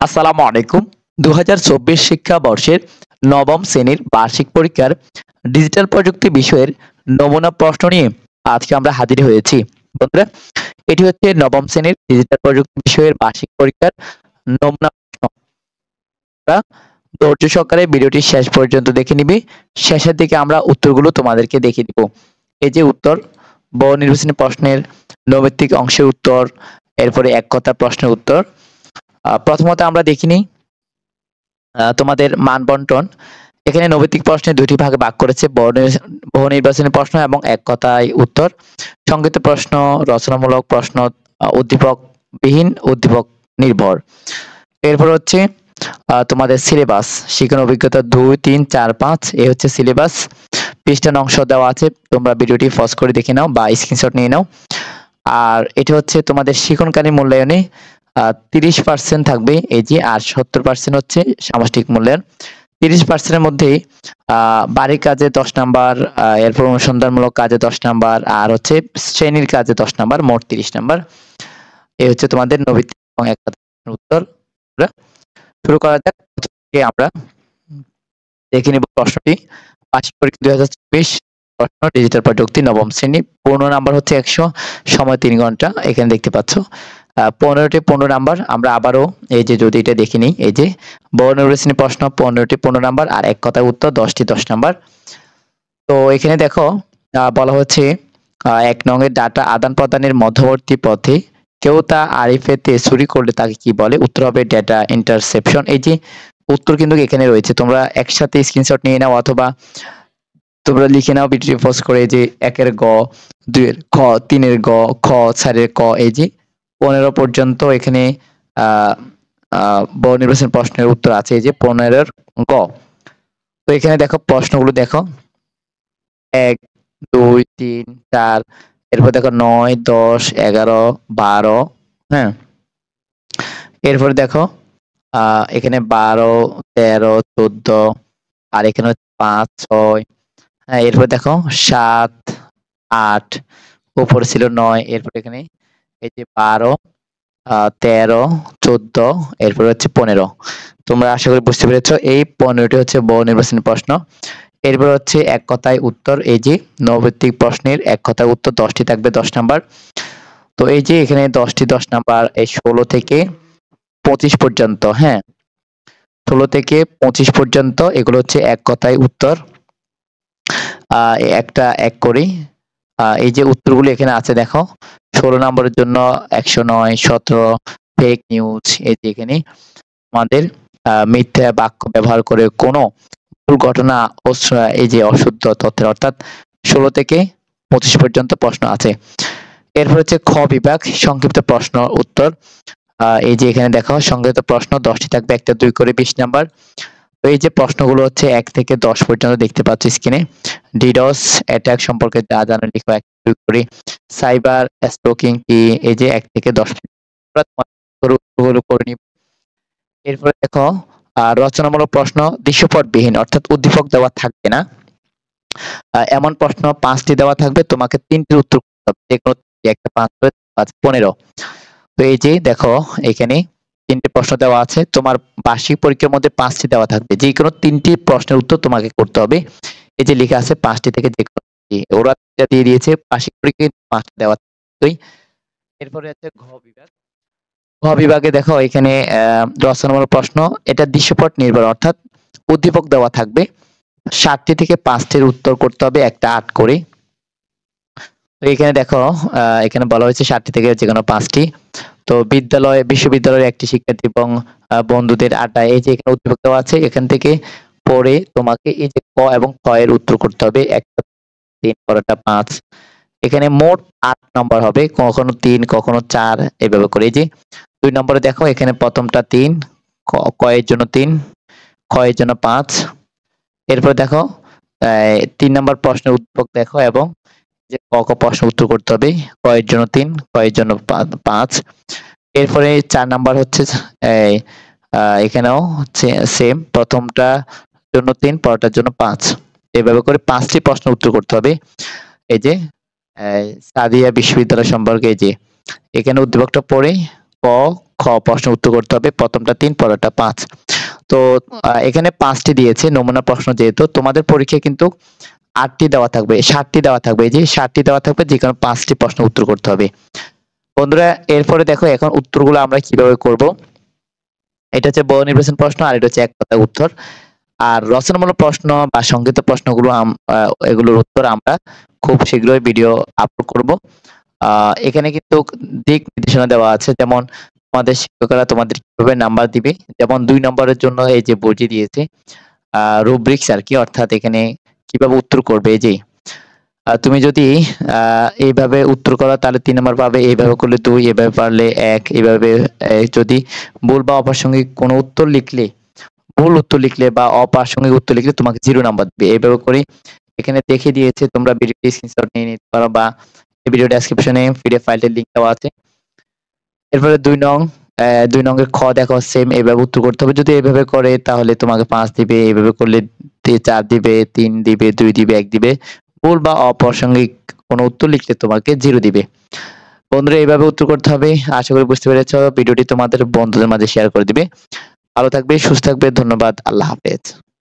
আসসালামু আলাইকুম। ২০২৪ শিক্ষাবর্ষের নবম শ্রেণীর বার্ষিক পরীক্ষার ডিজিটাল প্রযুক্তি বিষয়ের নমুনা প্রশ্ন নিয়ে আজকে আমরা হাজির হয়েছি। বন্ধুরা, এটি হচ্ছে নবম শ্রেণীর ডিজিটাল প্রযুক্তি বিষয়ের বার্ষিক পরীক্ষার নমুনা প্রশ্ন। আমরা ধৈর্য সহকারে ভিডিওটি শেষ পর্যন্ত দেখে নিবি। শেষের দিকে আমরা উত্তরগুলো তোমাদেরকে দেখিয়ে দিব। এই যে উত্তর, বহু নির্বাচনী প্রশ্নের নৈমিত্তিক অংশের উত্তর, এরপরে এক কথা প্রশ্নের উত্তর। প্রথমত আমরা দেখিনি তোমাদের মান বন্টন। এখানে নৈমিত্তিক প্রশ্নে দুইটি ভাগে ভাগ করেছে, বহু নির্বাচনী প্রশ্ন এবং এক কথায় উত্তর। সংক্ষিপ্ত প্রশ্ন, রচনামূলক প্রশ্ন, উদ্দীপক বিহীন, উদ্দীপক নির্ভর। এরপর হচ্ছে তোমাদের সিলেবাস, শিক্ষণ অভিজ্ঞতা 2, 3, 4, 5 এই হচ্ছে সিলেবাস। পৃষ্ঠা অংশ দেওয়া আছে, তোমরা ভিডিওটি পজ করে দেখে নাও বা স্ক্রিনশট নিয়ে নাও। আর এটা হচ্ছে তোমাদের শিক্ষণকারী মূল্যায়নে 30% থাকবে এই যে, আর 70% হচ্ছে সামষ্টিক মূল্যায়ন। 30%-এর মধ্যে বাড়ির কাজে 10 নাম্বার, এরপর অনুসন্ধানমূলক কাজে 10 নাম্বার, আর হচ্ছে শ্রেণীর কাজে 10 নাম্বার, মোট 30 নাম্বার। এই হচ্ছে তোমাদের নৈমিত্তিক এবং এক কথায় উত্তর। শুরু করা যাক। আমরা দেখে নিব প্রশ্নটি। বার্ষিক পরীক্ষা 2024 প্রশ্ন, ডিজিটাল প্রযুক্তি, নবম শ্রেণী। পূর্ণ নাম্বার হচ্ছে 100, সময় 3 ঘন্টা। এখানে দেখতে পাচ্ছ 15টি 15 নাম্বার। আমরা আবারও এই যে যদি এটা দেখে নিই, এই যে বহু নির্বাচনী প্রশ্ন 15টি 15 নাম্বার, আর এক কথায় উত্তর 10টি 10 নাম্বার। তো এখানে দেখো বলা হচ্ছে 1 নং এর ডাটা আদান প্রদানের মধ্যবর্তী পথে কেউ তা আরিফেতে চুরি করলে তাকে কি বলে? উত্তর হবে ডেটা ইন্টারসেপশন। এই যে উত্তর কিন্তু এখানে রয়েছে, তোমরা একসাথে স্ক্রিনশট নিয়ে নাও অথবা তোমরা লিখে নাও ভিডিও পোস্ট করে, যে 1 এর গ, 2 এর খ, 3 এর গ, খ, 4 এর ক, এই যে 15 পর্যন্ত এখানে বহু নির্বাচনী প্রশ্নের উত্তর আছে, এই যে 15 এর গ। তো এখানে দেখো প্রশ্নগুলো দেখো, 1, 2, 3, 4, এরপর দেখো 9, 10, 11, 12, হ্যাঁ। এরপর দেখো এখানে 12, 13, 14, আর এখানে 5, 6, হ্যাঁ। এরপর দেখো 7, 8, উপরে ছিল 9, এরপর এখানে এই যে 12, 13, 14, এরপর হচ্ছে 15। তোমরা আশা করি বুঝতে পেরেছো, এই 15টি হচ্ছে বহু নির্বাচনী প্রশ্ন। এরপর হচ্ছে এক কথায় উত্তর, এই যে নৈমিত্তিক প্রশ্নের এক কথায় উত্তর 10টি থাকবে 10 নাম্বার। তো এই যে এখানে 10টি 10 নাম্বার, এই 16 থেকে 25 পর্যন্ত, হ্যাঁ, 16 থেকে 25 পর্যন্ত এগুলো হচ্ছে এক কথায় উত্তর। একটা এক করি। এই যে উত্তরগুলো এখানে আছে দেখো, 16 নম্বরের জন্য 109, 17 ফেক নিউজ। এই যে এখানে আমাদের মিথ্যা বাক্য ব্যবহার করে কোনো ভুল ঘটনা ও এই যে অশুদ্ধ তথ্যের, অর্থাৎ 16 থেকে 25 পর্যন্ত প্রশ্ন আছে। এরপর হচ্ছে খ বিভাগ, সংক্ষিপ্ত প্রশ্ন উত্তর। এই যে এখানে দেখো সংক্ষিপ্ত প্রশ্ন 10টি থাকবে, একটা 2 করে 20 নাম্বার। তো এই যে প্রশ্নগুলো হচ্ছে 1 থেকে 10 পর্যন্ত দেখতে পাচ্ছ স্ক্রিনে। ডিডোস অ্যাটাক সম্পর্কে যা জানো লিখো 1 2 করে। সাইবার স্টকিং কি, এই যে 1 থেকে 10 উত্তরগুলো করে নিব। এরপরে দেখো রচনামূলক প্রশ্ন, দৃশ্যপটবিহীন, অর্থাৎ উদ্দীপক দেওয়া থাকবে না, এমন প্রশ্ন 5টি দেওয়া থাকবে, তোমাকে 3টির উত্তর করতে হবে। যেকোনো একটা 5 করে 5 15। তো এই যে দেখো এখানে 3টে প্রশ্ন দেওয়া আছে, তোমার বার্ষিক পরীক্ষার মধ্যে 5টি দেওয়া থাকবে, যে কোনো 3টি প্রশ্নের উত্তর তোমাকে করতে হবে। এই যে লেখা আছে 5টি থেকে যে কোনো, ওরা দিয়ে দিয়েছে বার্ষিক পরীক্ষায় 5টি দেওয়া থাকবে। এরপরে আছে ঘ বিভাগ। ঘ বিভাগে দেখো এখানে রচনামূলক প্রশ্ন, এটা দৃশ্যপট নির্ভর, অর্থাৎ উদ্দীপক দেওয়া থাকবে। 7টি থেকে 5টির উত্তর করতে হবে, একটা 8 করে। তো এখানে দেখো এখানে বলা হয়েছে 7টি থেকে যে কোনো 5টি। তো বিশ্ববিদ্যালয়ের একটি শিক্ষার্থী এবং বন্ধুদের আড্ডা, এই যে এখানে উদ্দীপক দেওয়া আছে, এখান থেকে পড়ে তোমাকে এই যে ক এবং খ এর উত্তর করতে হবে, একটা 3, পরেরটা 5। এখানে মোট 8 নম্বর হবে, কখনো 3, কখনো 4, এভাবে করে। এই যে 2 নম্বরে দেখো এখানে প্রথমটা 3, ক এর জন্য 3, খ এর জন্য 5। এরপর দেখো 3 নম্বর প্রশ্নের উদ্দীপক দেখো এবং যে ক খ প্রশ্ন উত্তর করতে হবে, ক এর জন্য 3, খ এর জন্য 5। এরপরে 4 নাম্বার হচ্ছে এখানেও হচ্ছে সেম, প্রথমটার জন্য 3, পরেরটার জন্য 5, এভাবে করে 5টি প্রশ্ন উত্তর করতে হবে। এই যে সাদিয়া বিশ্ববিদ্যালয় সম্পর্কে, এই যে এখানে উদ্দীপকটা পড়ে ক, খ প্রশ্ন উত্তর করতে হবে। প্রথমটা 3, পরেরটা 5। তো এখানে 5টি দিয়েছে নমুনা প্রশ্ন, যেহেতু তোমাদের পরীক্ষায় কিন্তু 8টি দেওয়া থাকবে, 7টি দেওয়া থাকবে। এই যে 7টি দেওয়া থাকবে, যেখানে 5টি প্রশ্ন উত্তর করতে হবে। বন্ধুরা, এরপরে দেখো এখন উত্তরগুলো আমরা কিভাবে করব। এটা হচ্ছে বহু নির্বাচন প্রশ্ন, আর এটা হচ্ছে এক কথায় উত্তর। আর রচনামূলক প্রশ্ন বা সংক্ষিপ্ত প্রশ্নগুলো এগুলোর উত্তর আমরা খুব শীঘ্রই ভিডিও আপলোড করব। এখানে কিন্তু দিক নির্দেশনা দেওয়া আছে, যেমন তোমাদের শিক্ষকরা তোমাদের কিভাবে নাম্বার দিবে। যেমন 2 নম্বরের জন্য এই যে বইটি দিয়েছে, রুব্রিক্স আর কি, অর্থাৎ এখানে কিভাবে উত্তর করবে। এই যে তুমি যদি এইভাবে উত্তর করো তাহলে 3 নাম্বার পাবে, এইভাবে করলে 2, এভাবে পারলে 1, এইভাবে যদি ভুল বা অপ্রাসঙ্গিক কোনো উত্তর লিখলে, ভুল উত্তর লিখলে বা অপ্রাসঙ্গিক উত্তর লিখলে তোমাকে 0 নাম্বার দিবে। এইভাবে করে এখানে দেখিয়ে দিয়েছে, তোমরা ভিডিওটি স্ক্রিনশট নিয়ে নিতে পারো বা এই ভিডিও ডেসক্রিপশনে পিডিএফ ফাইলটির লিংক দেওয়া আছে। এরপরে 2 নং এর খ দেখো, সেম এইভাবে উত্তর করতে হবে। যদি এইভাবে করে তাহলে তোমাকে 5 দিবে, এইভাবে করলে 4 দিবে, 3 দিবে, 2 দিবে, 1 দিবে। ভুল বা অপ্রাসঙ্গিক কোনো উত্তর লিখলে তোমাকে 0 দিবে। বন্ধুরা, এইভাবে উত্তর করতে হবে। আশা করি বুঝতে পেরেছো। ভিডিওটি তোমাদের বন্ধুদের মাঝে শেয়ার করে দিবে। ভালো থাকবে, সুস্থ থাকবে। ধন্যবাদ। আল্লাহ হাফেজ।